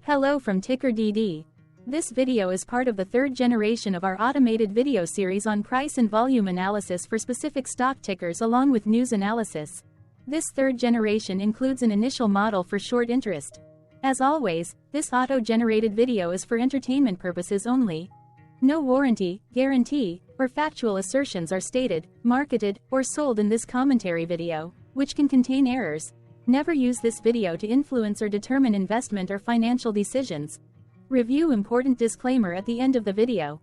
Hello from TickerDD. This video is part of the third generation of our automated video series on price and volume analysis for specific stock tickers along with news analysis. This third generation includes an initial model for short interest. As always, this auto-generated video is for entertainment purposes only. No warranty, guarantee, or factual assertions are stated, marketed, or sold in this commentary video, which can contain errors. Never use this video to influence or determine investment or financial decisions. Review important disclaimer at the end of the video.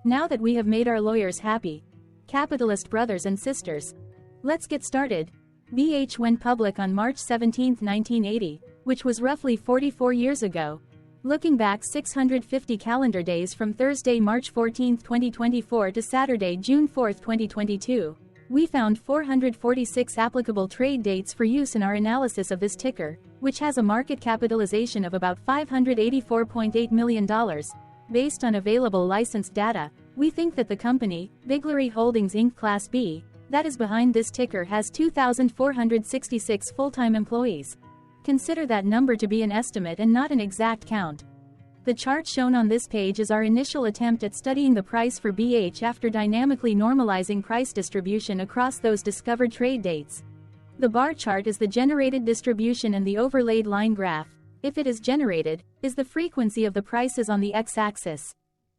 Now that we have made our lawyers happy, capitalist brothers and sisters, let's get started. BH went public on March 17, 1980, which was roughly 44 years ago. Looking back 650 calendar days from Thursday, March 14, 2024 to Saturday, June 4, 2022, we found 446 applicable trade dates for use in our analysis of this ticker, which has a market capitalization of about $584.8 million. Based on available licensed data, we think that the company, Biglary Holdings Inc. Class B, that is behind this ticker has 2,466 full-time employees. Consider that number to be an estimate and not an exact count. The chart shown on this page is our initial attempt at studying the price for BH after dynamically normalizing price distribution across those discovered trade dates. The bar chart is the generated distribution and the overlaid line graph, if it is generated, is the frequency of the prices on the x-axis.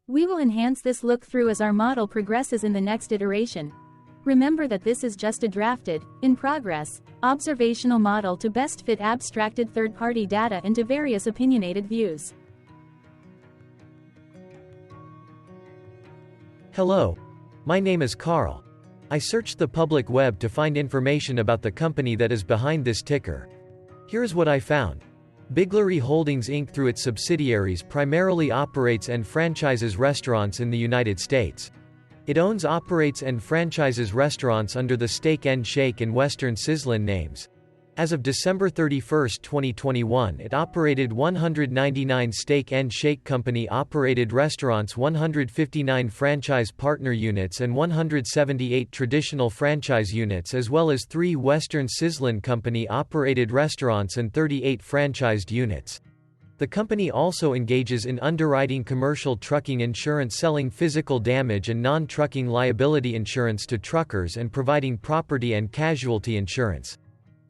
We will enhance this look-through as our model progresses in the next iteration. Remember that this is just a drafted, in progress, observational model to best fit abstracted third-party data into various opinionated views. Hello. My name is Carl. I searched the public web to find information about the company that is behind this ticker. Here's what I found. Biglary Holdings Inc. through its subsidiaries primarily operates and franchises restaurants in the United States. It owns, operates and franchises restaurants under the Steak and Shake and Western Sizzlin names. As of December 31, 2021, it operated 199 Steak and Shake Company-operated restaurants, 159 franchise partner units and 178 traditional franchise units, as well as 3 Western Sizzlin Company-operated restaurants and 38 franchised units. The company also engages in underwriting commercial trucking insurance, selling physical damage and non-trucking liability insurance to truckers, and providing property and casualty insurance.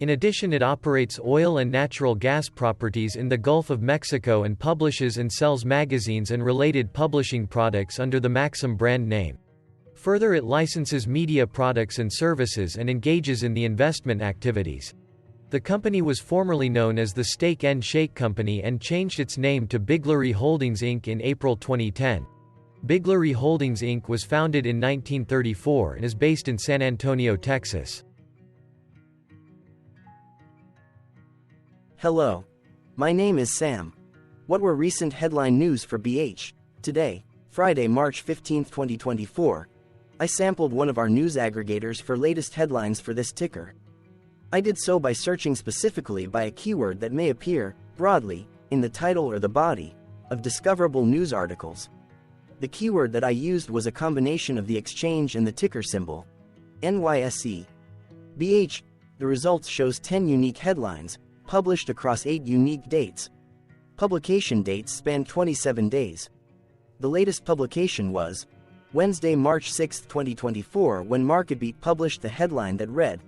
In addition, it operates oil and natural gas properties in the Gulf of Mexico and publishes and sells magazines and related publishing products under the Maxim brand name. Further, it licenses media products and services and engages in the investment activities. The company was formerly known as the Steak and Shake Company and changed its name to Biglary Holdings Inc. in April 2010. Biglary Holdings Inc. was founded in 1934 and is based in San Antonio, Texas. Hello. My name is Sam. What were recent headline news for BH? Today, Friday, March 15, 2024, I sampled one of our news aggregators for latest headlines for this ticker. I did so by searching specifically by a keyword that may appear, broadly, in the title or the body of discoverable news articles. The keyword that I used was a combination of the exchange and the ticker symbol, NYSE. BH, the results shows 10 unique headlines, published across 8 unique dates. Publication dates span 27 days. The latest publication was Wednesday, March 6, 2024, when MarketBeat published the headline that read,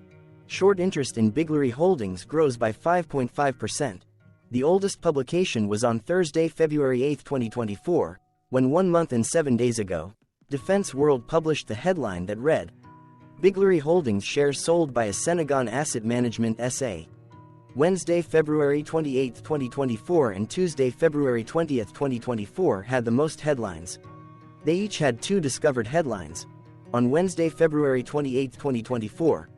"Short interest in Biglary Holdings grows by 5.5%. The oldest publication was on Thursday, February 8, 2024, when 1 month and 7 days ago, Defense World published the headline that read, "Biglary Holdings shares sold by a Senegon Asset Management SA." Wednesday, February 28, 2024 and Tuesday, February 20, 2024 had the most headlines. They each had 2 discovered headlines. On Wednesday, February 28, 2024.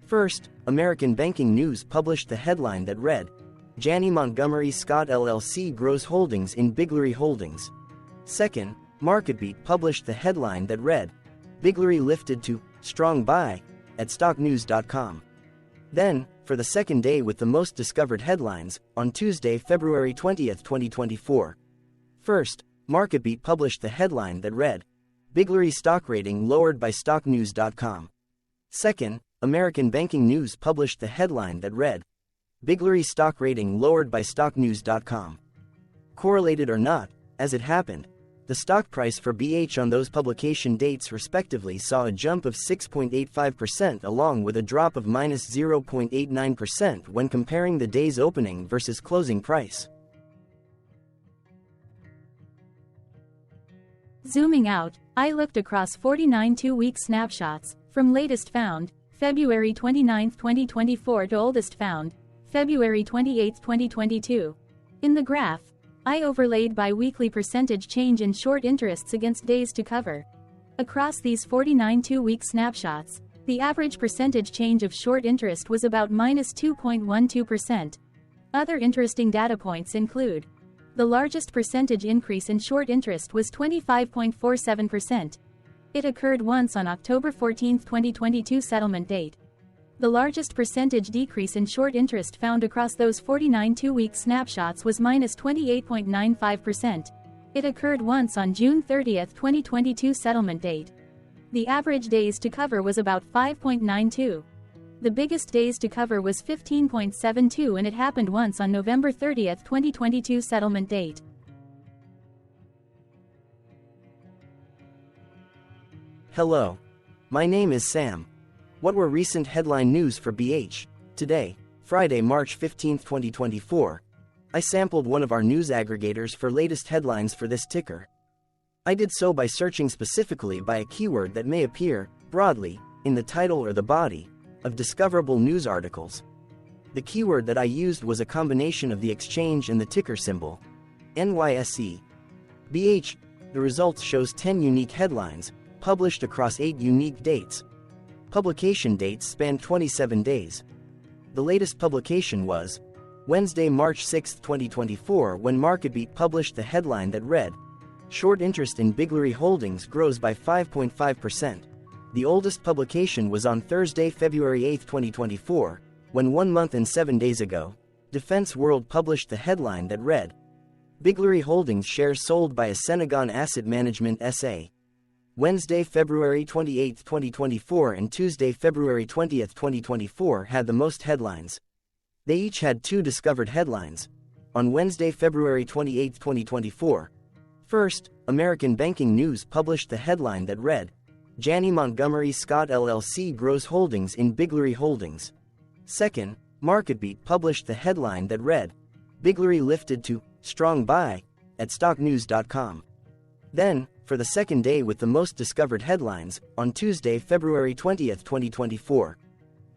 First, American Banking News published the headline that read, "Janney Montgomery Scott LLC grows holdings in Biglary Holdings." Second, MarketBeat published the headline that read, "Biglary lifted to strong buy" at stocknews.com. Then, for the second day with the most discovered headlines, on Tuesday, February 20, 2024. First, MarketBeat published the headline that read, "Biglary stock rating lowered by stocknews.com." Second, American Banking News published the headline that read, "Biglary stock rating lowered by stocknews.com." Correlated or not, as it happened, the stock price for BH on those publication dates respectively saw a jump of 6.85% along with a drop of -0.89% when comparing the day's opening versus closing price. Zooming out, I looked across 49 two-week snapshots, from latest found, February 29, 2024 to oldest found, February 28, 2022. In the graph, I overlaid bi-weekly percentage change in short interests against days to cover. Across these 49 two-week snapshots, the average percentage change of short interest was about -2.12%. Other interesting data points include: the largest percentage increase in short interest was 25.47%. It occurred once on October 14, 2022 settlement date. The largest percentage decrease in short interest found across those 49 two-week snapshots was -28.95%. It occurred once on June 30, 2022 settlement date. The average days to cover was about 5.92. The biggest days to cover was 15.72 and it happened once on November 30, 2022 settlement date. Hello. My name is Sam. What were recent headline news for BH? Today, Friday, March 15, 2024, I sampled one of our news aggregators for latest headlines for this ticker. I did so by searching specifically by a keyword that may appear, broadly, in the title or the body of discoverable news articles. The keyword that I used was a combination of the exchange and the ticker symbol, NYSE. BH, the results shows 10 unique headlines, published across 8 unique dates. Publication dates span 27 days. The latest publication was Wednesday, March 6, 2024, when MarketBeat published the headline that read, "Short interest in Biglary Holdings grows by 5.5%. The oldest publication was on Thursday, February 8, 2024, when 1 month and 7 days ago, Defense World published the headline that read, "Biglary Holdings shares sold by Senegon Asset Management SA." Wednesday, February 28, 2024 and Tuesday, February 20, 2024 had the most headlines. They each had 2 discovered headlines. On Wednesday, February 28, 2024. First, American Banking News published the headline that read, "Janney Montgomery Scott LLC grows holdings in Biglary Holdings." Second, MarketBeat published the headline that read, "Biglary lifted to strong buy" at stocknews.com. Then, for the second day with the most discovered headlines, on Tuesday, February 20, 2024.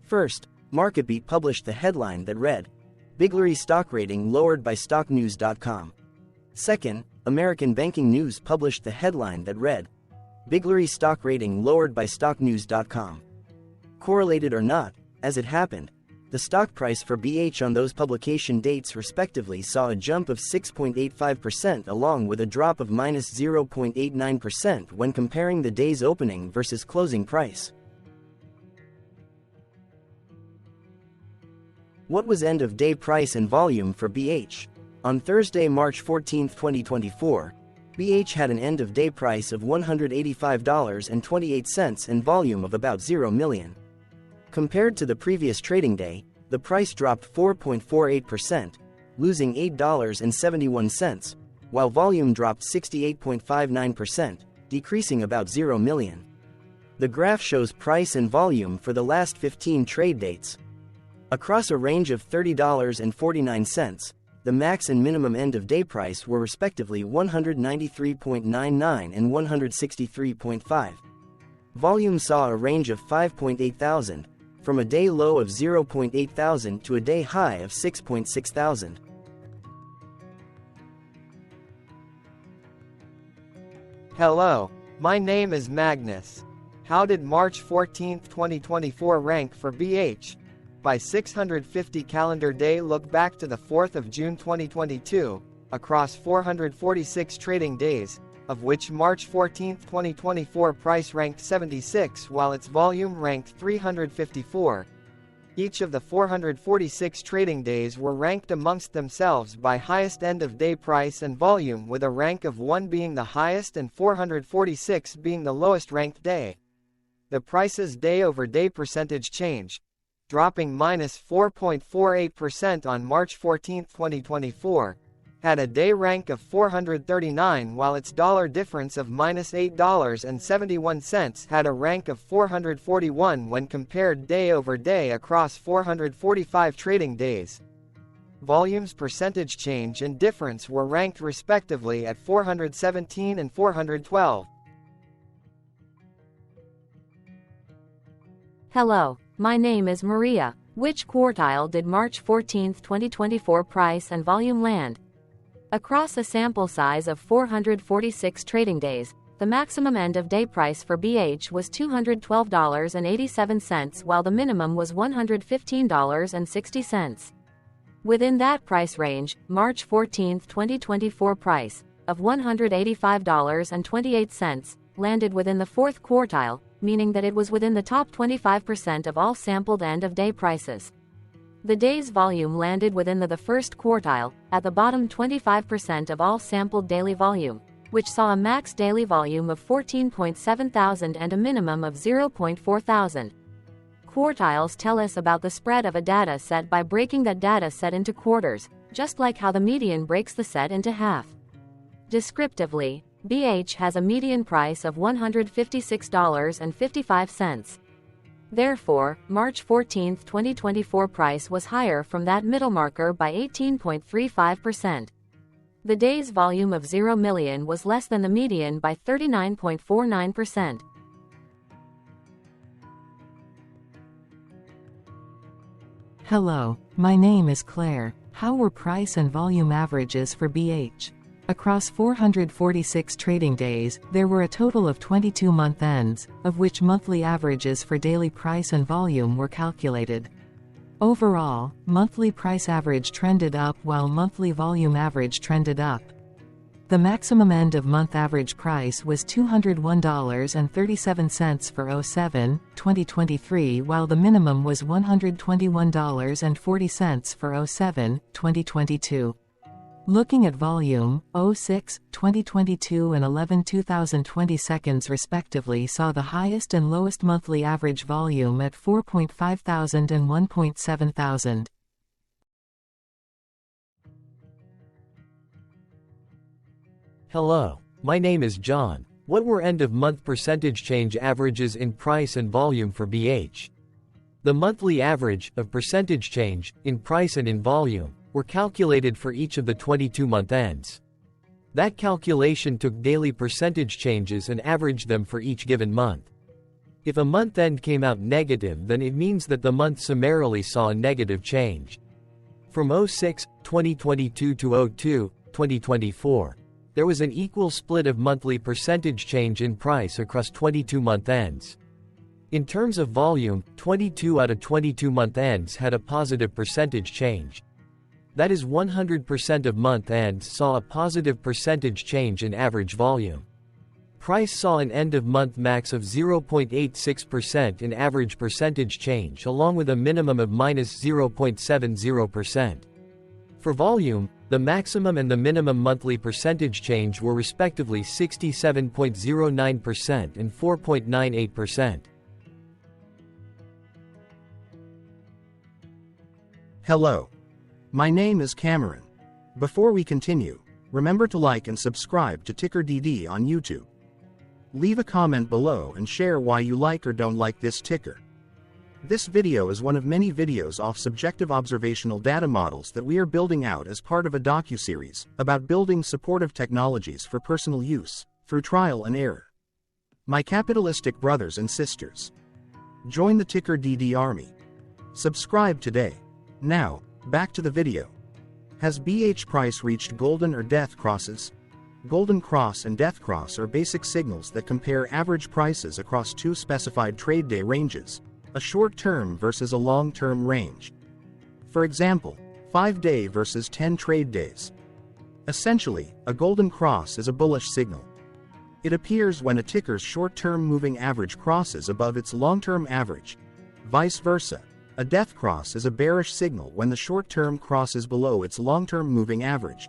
First, MarketBeat published the headline that read, "Biglary stock rating lowered by stocknews.com." Second, American Banking News published the headline that read, "Biglary stock rating lowered by stocknews.com." Correlated or not, as it happened, the stock price for BH on those publication dates respectively saw a jump of 6.85% along with a drop of -0.89% when comparing the day's opening versus closing price. What was end-of-day price and volume for BH? On Thursday, March 14, 2024, BH had an end-of-day price of $185.28 and volume of about 0 million. Compared to the previous trading day, the price dropped 4.48%, losing $8.71, while volume dropped 68.59%, decreasing about 0 million. The graph shows price and volume for the last 15 trade dates. Across a range of $30.49, the max and minimum end-of-day price were respectively $193.99 and $163.5. Volume saw a range of 5.8 thousand, from a day low of 0.8 thousand to a day high of 6.6 thousand. Hello, my name is Magnus. How did March 14, 2024 rank for BH? By 650 calendar day look back to the 4th of June 2022, across 446 trading days, of which March 14, 2024 price ranked 76 while its volume ranked 354. Each of the 446 trading days were ranked amongst themselves by highest end-of-day price and volume, with a rank of 1 being the highest and 446 being the lowest ranked day. The price's day-over-day percentage change, dropping -4.48% on March 14, 2024, had a day rank of 439, while its dollar difference of -$8.71 had a rank of 441 when compared day over day across 445 trading days. Volume's percentage change and difference were ranked respectively at 417 and 412. Hello, my name is Maria. Which quartile did March 14, 2024 price and volume land? Across a sample size of 446 trading days, the maximum end-of-day price for BH was $212.87 while the minimum was $115.60. Within that price range, March 14, 2024 price of $185.28 landed within the fourth quartile, meaning that it was within the top 25% of all sampled end-of-day prices. The day's volume landed within the first quartile, at the bottom 25% of all sampled daily volume, which saw a max daily volume of 14.7 thousand and a minimum of 0.4 thousand. Quartiles tell us about the spread of a data set by breaking that data set into quarters, just like how the median breaks the set into half. Descriptively, BH has a median price of $156.55. Therefore, March 14, 2024 price was higher from that middle marker by 18.35%. The day's volume of 0 million was less than the median by 39.49%. Hello, my name is Claire. How were price and volume averages for BH? Across 446 trading days, there were a total of 22 month ends, of which monthly averages for daily price and volume were calculated. Overall, monthly price average trended up while monthly volume average trended up. The maximum end-of-month average price was $201.37 for 07-2023 while the minimum was $121.40 for 07-2022. Looking at volume, 06-2022 and 11-2020 seconds respectively saw the highest and lowest monthly average volume at 4.5 thousand and 1.7 thousand. Hello, my name is John. What were end-of-month percentage change averages in price and volume for BH? The monthly average of percentage change, in price and in volume, were calculated for each of the 22-month ends. That calculation took daily percentage changes and averaged them for each given month. If a month end came out negative, then it means that the month summarily saw a negative change. From 06-2022 to 02-2024, there was an equal split of monthly percentage change in price across 22-month ends. In terms of volume, 22 out of 22-month ends had a positive percentage change. That is 100% of month ends saw a positive percentage change in average volume. Price saw an end-of-month max of 0.86% in average percentage change along with a minimum of -0.70%. For volume, the maximum and the minimum monthly percentage change were respectively 67.09% and 4.98%. Hello. My name is Cameron. Before we continue, remember to like and subscribe to TickerDD on YouTube. Leave a comment below and share why you like or don't like this ticker. This video is one of many videos off subjective observational data models that we are building out as part of a docuseries about building supportive technologies for personal use, through trial and error. My capitalistic brothers and sisters, join the TickerDD army. Subscribe today. Now, back to the video. Has BH price reached golden or death crosses? Golden cross and death cross are basic signals that compare average prices across two specified trade day ranges, a short-term versus a long-term range. For example, 5-day versus 10 trade days. Essentially, a golden cross is a bullish signal. It appears when a ticker's short-term moving average crosses above its long-term average. Vice versa, a death cross is a bearish signal when the short-term crosses below its long-term moving average.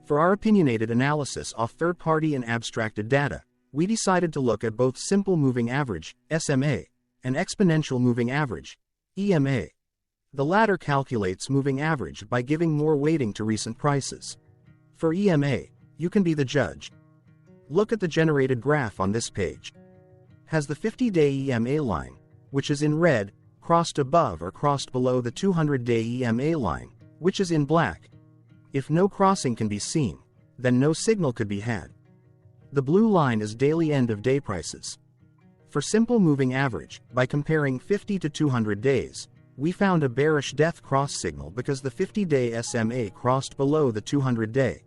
For our opinionated analysis off third-party and abstracted data, we decided to look at both simple moving average, SMA, and exponential moving average, EMA. The latter calculates moving average by giving more weighting to recent prices. For EMA, you can be the judge. Look at the generated graph on this page. Has the 50-day EMA line, which is in red, crossed above or crossed below the 200-day EMA line, which is in black? If no crossing can be seen, then no signal could be had. The blue line is daily end-of-day prices. For simple moving average, by comparing 50 to 200 days, we found a bearish death cross signal because the 50-day SMA crossed below the 200-day.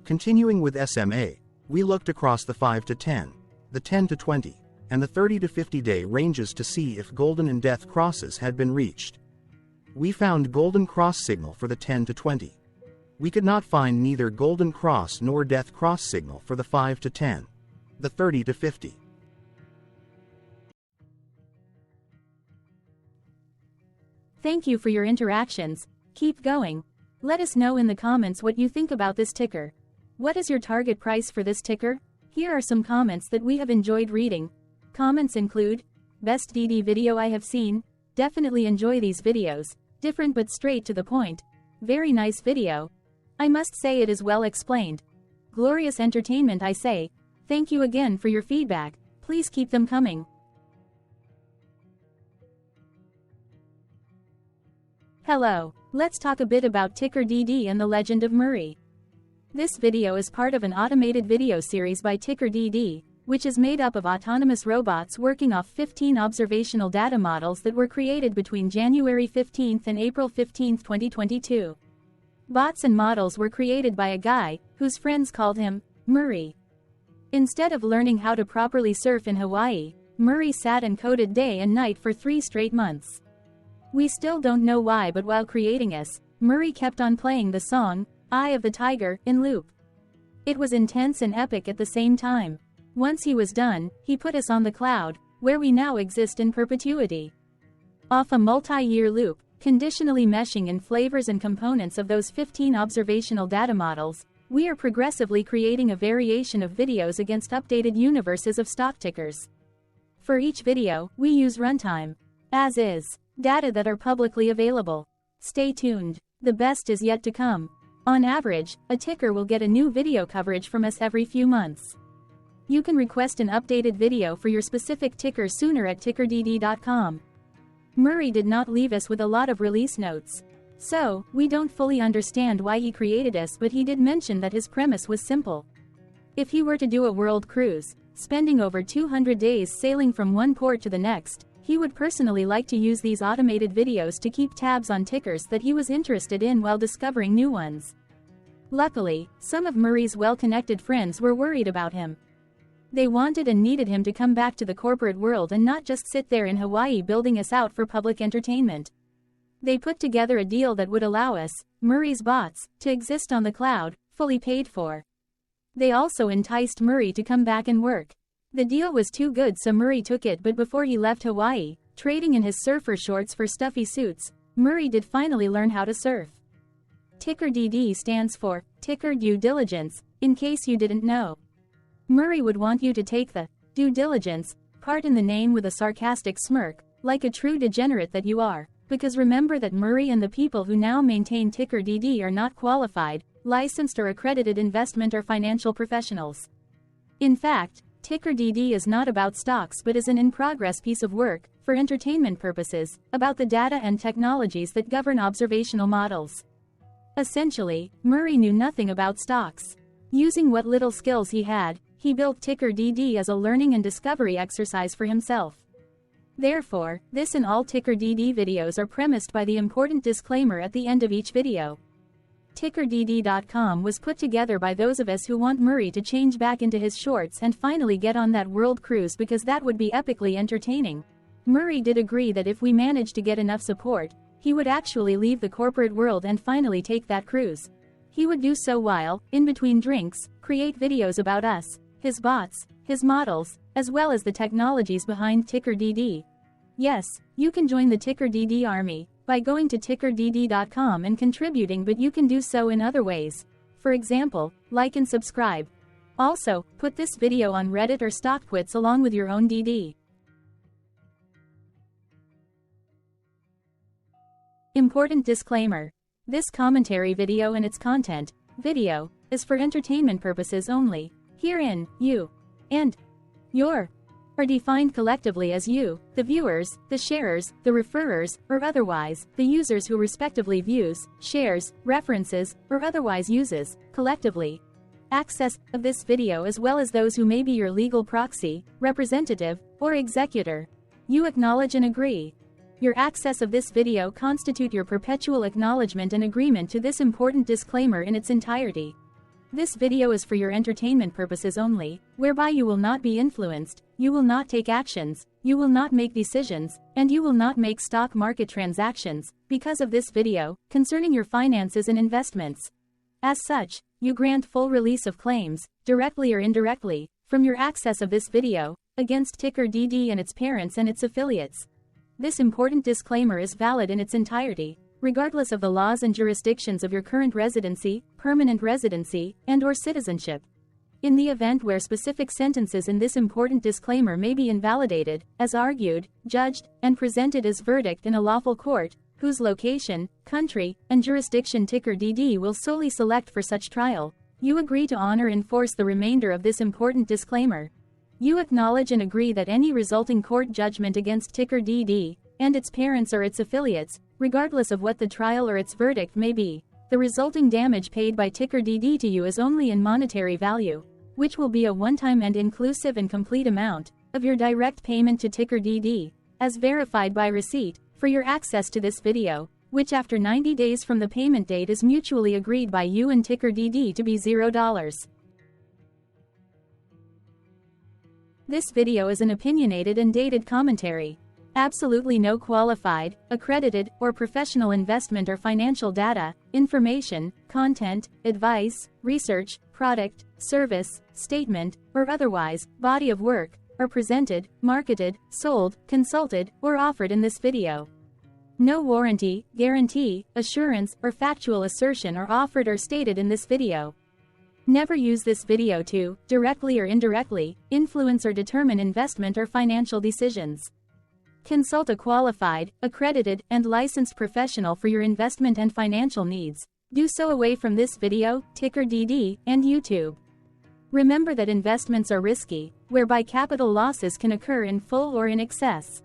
Continuing with SMA, we looked across the 5 to 10, the 10 to 20, and the 30 to 50-day ranges to see if golden and death crosses had been reached. We found golden cross signal for the 10 to 20. We could not find neither golden cross nor death cross signal for the 5 to 10, the 30 to 50. Thank you for your interactions. Keep going. Let us know in the comments what you think about this ticker. What is your target price for this ticker? Here are some comments that we have enjoyed reading. Comments include, best DD video I have seen, definitely enjoy these videos, different but straight to the point, very nice video. I must say it is well explained. Glorious entertainment I say. Thank you again for your feedback, please keep them coming. Hello, let's talk a bit about TickerDD and the Legend of Murray. This video is part of an automated video series by TickerDD, which is made up of autonomous robots working off 15 observational data models that were created between January 15 and April 15, 2022. Bots and models were created by a guy, whose friends called him Murray. Instead of learning how to properly surf in Hawaii, Murray sat and coded day and night for 3 straight months. We still don't know why, but while creating us, Murray kept on playing the song, Eye of the Tiger, in loop. It was intense and epic at the same time. Once he was done, he put us on the cloud, where we now exist in perpetuity. Off a multi-year loop, conditionally meshing in flavors and components of those 15 observational data models, we are progressively creating a variation of videos against updated universes of stock tickers. For each video, we use runtime, as is, data that are publicly available. Stay tuned, the best is yet to come. On average, a ticker will get a new video coverage from us every few months. You can request an updated video for your specific ticker sooner at TickerDD.com. Murray did not leave us with a lot of release notes. So, we don't fully understand why he created us, but he did mention that his premise was simple. If he were to do a world cruise, spending over 200 days sailing from one port to the next, he would personally like to use these automated videos to keep tabs on tickers that he was interested in while discovering new ones. Luckily, some of Murray's well-connected friends were worried about him. They wanted and needed him to come back to the corporate world and not just sit there in Hawaii building us out for public entertainment. They put together a deal that would allow us, Murray's bots, to exist on the cloud, fully paid for. They also enticed Murray to come back and work. The deal was too good, so Murray took it, but before he left Hawaii, trading in his surfer shorts for stuffy suits, Murray did finally learn how to surf. TickerDD stands for Ticker Due Diligence, in case you didn't know. Murray would want you to take the due diligence part in the name with a sarcastic smirk, like a true degenerate that you are, because remember that Murray and the people who now maintain TickerDD are not qualified, licensed or accredited investment or financial professionals. In fact, TickerDD is not about stocks but is an in-progress piece of work, for entertainment purposes, about the data and technologies that govern observational models. Essentially, Murray knew nothing about stocks. Using what little skills he had, he built TickerDD as a learning and discovery exercise for himself. Therefore, this and all TickerDD videos are premised by the important disclaimer at the end of each video. TickerDD.com was put together by those of us who want Murray to change back into his shorts and finally get on that world cruise, because that would be epically entertaining. Murray did agree that if we managed to get enough support, he would actually leave the corporate world and finally take that cruise. He would do so while, in between drinks, create videos about us, his bots, his models, as well as the technologies behind TickerDD. Yes, you can join the TickerDD army by going to TickerDD.com and contributing, but you can do so in other ways. For example, like and subscribe. Also, put this video on Reddit or StockTwits along with your own DD. Important disclaimer. This commentary video and its content, video, is for entertainment purposes only. Herein, you and your are defined collectively as you, the viewers, the sharers, the referrers, or otherwise, the users who respectively views, shares, references, or otherwise uses, collectively, access of this video as well as those who may be your legal proxy, representative, or executor. You acknowledge and agree. Your access of this video constitute your perpetual acknowledgement and agreement to this important disclaimer in its entirety. This video is for your entertainment purposes only, whereby you will not be influenced, you will not take actions, you will not make decisions, and you will not make stock market transactions, because of this video, concerning your finances and investments. As such, you grant full release of claims, directly or indirectly, from your access of this video, against TickerDD and its parents and its affiliates. This important disclaimer is valid in its entirety, regardless of the laws and jurisdictions of your current residency, permanent residency, and/or citizenship. In the event where specific sentences in this important disclaimer may be invalidated, as argued, judged, and presented as verdict in a lawful court, whose location, country, and jurisdiction TickerDD will solely select for such trial, you agree to honor and enforce the remainder of this important disclaimer. You acknowledge and agree that any resulting court judgment against TickerDD and its parents or its affiliates, regardless of what the trial or its verdict may be, the resulting damage paid by TickerDD to you is only in monetary value, which will be a one-time and inclusive and complete amount of your direct payment to TickerDD, as verified by receipt, for your access to this video, which after 90 days from the payment date is mutually agreed by you and TickerDD to be $0. This video is an opinionated and dated commentary. Absolutely no qualified, accredited, or professional investment or financial data, information, content, advice, research, product, service, statement, or otherwise, body of work, are presented, marketed, sold, consulted, or offered in this video. No warranty, guarantee, assurance, or factual assertion are offered or stated in this video. Never use this video to, directly or indirectly, influence or determine investment or financial decisions. Consult a qualified, accredited, and licensed professional for your investment and financial needs. Do so away from this video, TickerDD, and YouTube. Remember that investments are risky, whereby capital losses can occur in full or in excess.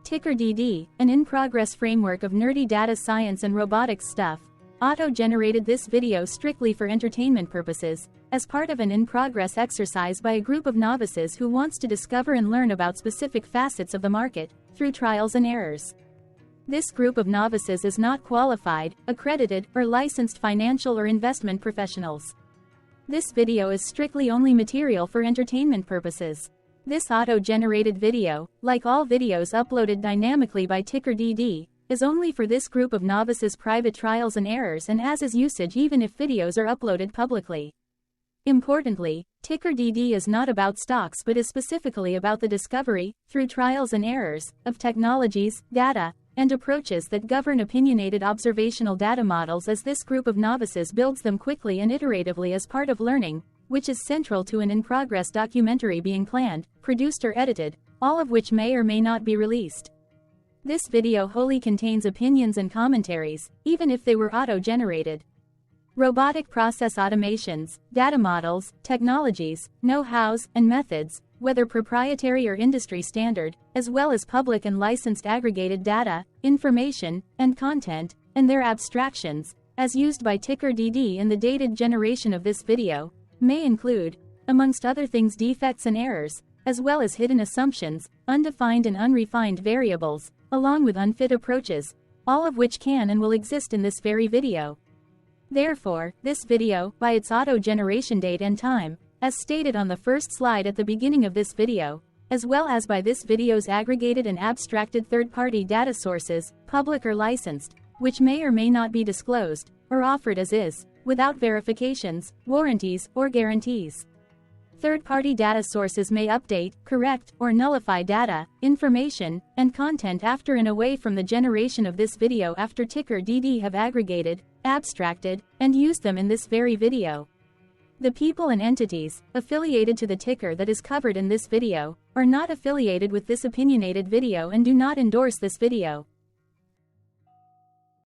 TickerDD, an in-progress framework of nerdy data science and robotics stuff, auto-generated this video strictly for entertainment purposes, as part of an in-progress exercise by a group of novices who wants to discover and learn about specific facets of the market, through trials and errors. This group of novices is not qualified, accredited, or licensed financial or investment professionals. This video is strictly only material for entertainment purposes. This auto-generated video, like all videos uploaded dynamically by TickerDD, is only for this group of novices' private trials and errors and as is usage even if videos are uploaded publicly. Importantly, TickerDD is not about stocks but is specifically about the discovery, through trials and errors, of technologies, data, and approaches that govern opinionated observational data models as this group of novices builds them quickly and iteratively as part of learning, which is central to an in-progress documentary being planned, produced or edited, all of which may or may not be released. This video wholly contains opinions and commentaries, even if they were auto-generated. Robotic process automations, data models, technologies, know-hows, and methods, whether proprietary or industry standard, as well as public and licensed aggregated data, information, and content, and their abstractions, as used by TickerDD in the dated generation of this video, may include, amongst other things, defects and errors, as well as hidden assumptions, undefined and unrefined variables, along with unfit approaches, all of which can and will exist in this very video. Therefore, this video, by its auto-generation date and time, as stated on the first slide at the beginning of this video, as well as by this video's aggregated and abstracted third-party data sources, public or licensed, which may or may not be disclosed, or offered as is, without verifications, warranties, or guarantees. Third-party data sources may update, correct, or nullify data, information, and content after and away from the generation of this video after TickerDD have aggregated, abstracted, and used them in this very video. The people and entities, affiliated to the ticker that is covered in this video, are not affiliated with this opinionated video and do not endorse this video.